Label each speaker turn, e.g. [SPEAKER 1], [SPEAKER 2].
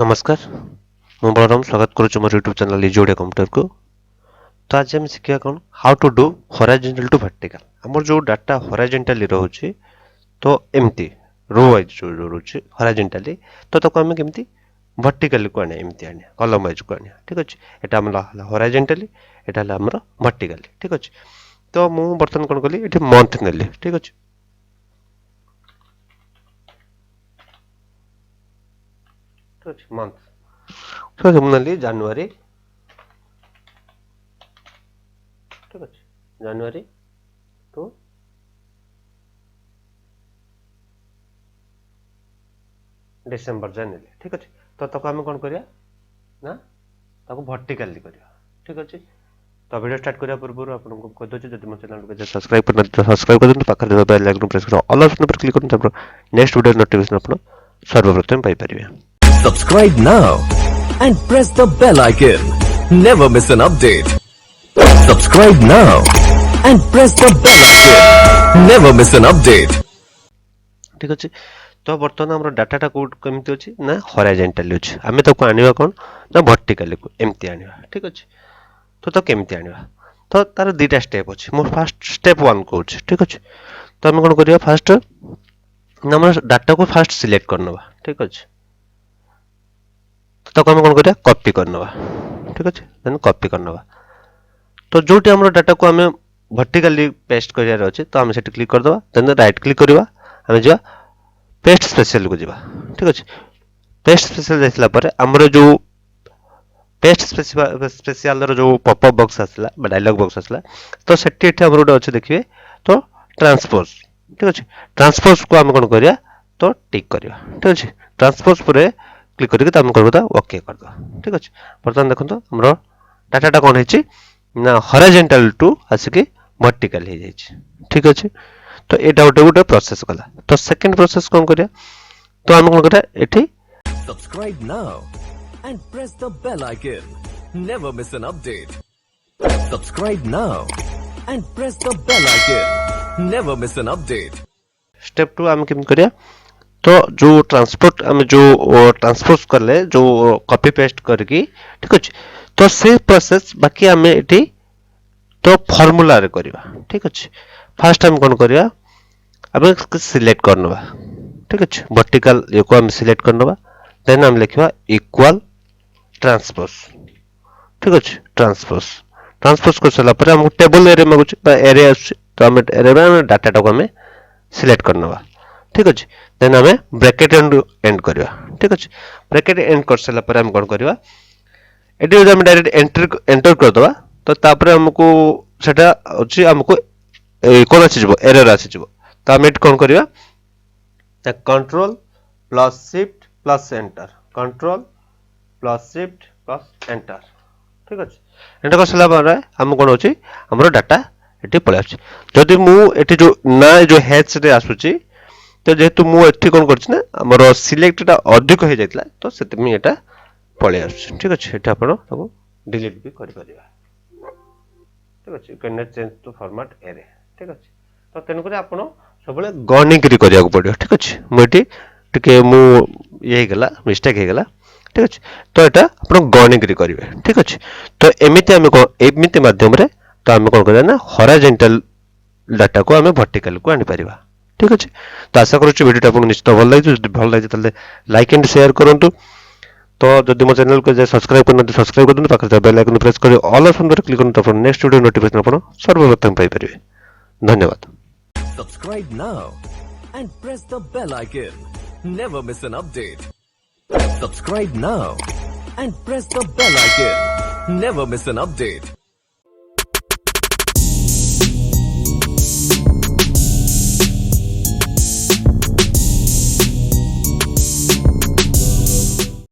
[SPEAKER 1] नमस्कार मु बलराम स्वागत करुछु मोर यूट्यूब चैनल ओडिया कंप्यूटर को। तो आज हम शिखिया कौन how to do horizontal to vertical. हमर जो डाटा हॉरिजॉन्टली रहउछि तो एम्ति रो वाइज जो रहउछि हॉरिजॉन्टली तो तको हम केमति वर्टिकल को आने एम्ति आने कॉलम वाइज को आने। ठीक अछि एटा हमला हॉरिजॉन्टली एटा हला हमर वर्टिकली। ठीक अछि तो मु बर्तन कोन कली एठी मंथ नेली। ठीक अछि मंथ तो सिमिलरली जनवरी। ठीक है जनवरी टू डिसेंबर जाने। ठीक अच्छे तो तक आम कौन करिया ना ताको वर्टिकली करिया। ठीक अच्छे तो वीडियो स्टार्ट करिया पूर्व आपको कह दोछि जदि मो चैनल को सब्सक्राइब करना तो सब्सक्राइब कर देन पाखर जो बेल आइकन प्रेस करो ऑल ऑप्शन पर क्लिक करन तब नेक्स्ट वीडियो नोटिफिकेशन आपन सर्वप्रथम पाई परिबे।
[SPEAKER 2] Subscribe now and press the bell icon. Never miss an update. Subscribe now and press the bell icon. Never miss an update.
[SPEAKER 1] ठीक अछि तो बर्तमान हमर डाटाटा कोड केमति अछि ना हॉरिजॉन्टली अछि हमें ताको आनिबा कोन ना वर्टिकली को एमति आनिबा। ठीक अछि तो केमति आनिबा तो तार दुटा स्टेप अछि मो फर्स्ट स्टेप 1 को अछि। ठीक अछि तो हम कोन करिया फर्स्ट ना हमर डाटा को फर्स्ट सिलेक्ट करनबा। ठीक अछि तो हम कौन करिया कॉपी करनबा। ठीक अछि देन कॉपी करनबा तो जोटी हमर डाटा को हमें वर्टिकली पेस्ट करिया रहछि तो हम सेट क्लिक कर दबा देन राइट क्लिक करबा हमें जा पेस्ट स्पेशल को जिबा। ठीक अछि पेस्ट स्पेशल जाइसला पर हमर जो पेस्ट स्पेशल रो जो पॉपअप बॉक्स आसला बा डायलॉग बॉक्स आसला तो सेठी एठी हमर अछि देखिबे तो ट्रांसपोज। ठीक अछि ट्रांसपोज को हम कोन करिया तो टिक करिया। ठीक अछि ट्रांसपोज परे क्लिक करके हम करबो ओके कर दो। ठीक अछि बर्तमान देखो तो हमरो डाटाटा कोन हेछि ना हॉरिजॉन्टल टू आसिके वर्टिकल हे जाइछि। ठीक अछि तो एटा गोटे प्रोसेस कला तो सेकंड प्रोसेस कोन करिया तो हम कोन करिया एठी
[SPEAKER 2] Subscribe now and press the bell icon. Never miss an update. Subscribe now and press the bell icon. Never miss an update.
[SPEAKER 1] Step 2 हम केम करिया तो जो ट्रांसपोर्ट हम जो ट्रांसपोज करले जो कॉपी पेस्ट करके। ठीक अछि तो से प्रोसेस बाकी हमें एठी तो फार्मूला रे करबा। ठीक अछि फर्स्ट हम कोन करिया अब सिलेक्ट करनबा। ठीक अछि वर्टिकल ये को हम सिलेक्ट करनबा देन हम लिखबा इक्वल ट्रांसपोज। ठीक अछि ट्रांसपोज कर सला पर हम टेबल एरे में कुछ एरे तो हम एरे में डाटा को हमें सिलेक्ट करनबा। ठीक अछि देन हमें ब्रैकेट एंड करबा। ठीक अछि ब्रैकेट एंड कर सला पर हम कोन करबा एटी हम डायरेक्ट एंटर कर दबा तो तापर हमको सेटा अछि हमको कोन आसी जबो एरर आसी जबो तो हम एट कोन करबा control plus shift plus enter control plus shift plus enter. ठीक अछि एंटर कर सला पर हम कोन अछि हमरो डाटा एटी पळे अछि जदि मु एटी जो ना जो हैच रे आसुची तो जेतु मु एठी कोन करछि ना हमरो सिलेक्टटा अधिक हो जाइतला तो सेतमी एटा पळे आछि। ठीक अछि एटा आपण ताको डिलीट भी करि परिबा। ठीक अछि can not change to format array. ठीक अछि तो तेन करे आपण सबले गनी करी करिया को पड़ियो। ठीक अछि मोटी टिके मु ये गेला मिस्टेक हे गेला। ठीक अछि तो एटा आपण गनी करी करिवे। ठीक अछि तो एमिति हम को एमिति माध्यम रे तो हम कोन करिया ना हॉरिजॉन्टल डाटा को हम वर्टिकल को आनि परिबा। ठीक अछि तो आशा करू वीडियो आपन निश्चित भल लागि जदि भल लागि तले लाइक एंड शेयर करंतु तो जदि मो चैनल को जे सब्सक्राइब करना तो सब्सक्राइब कर देन पाखर बेल आइकन प्रेस करी ऑल ऑप्शन पर क्लिक करन तो नेक्स्ट वीडियो नोटिफिकेशन आपन सर्वप्रथम पाई परिबे। धन्यवाद।
[SPEAKER 2] Subscribe now and press the bell icon. Never miss an update. Subscribe now and press the bell icon. Never miss an update.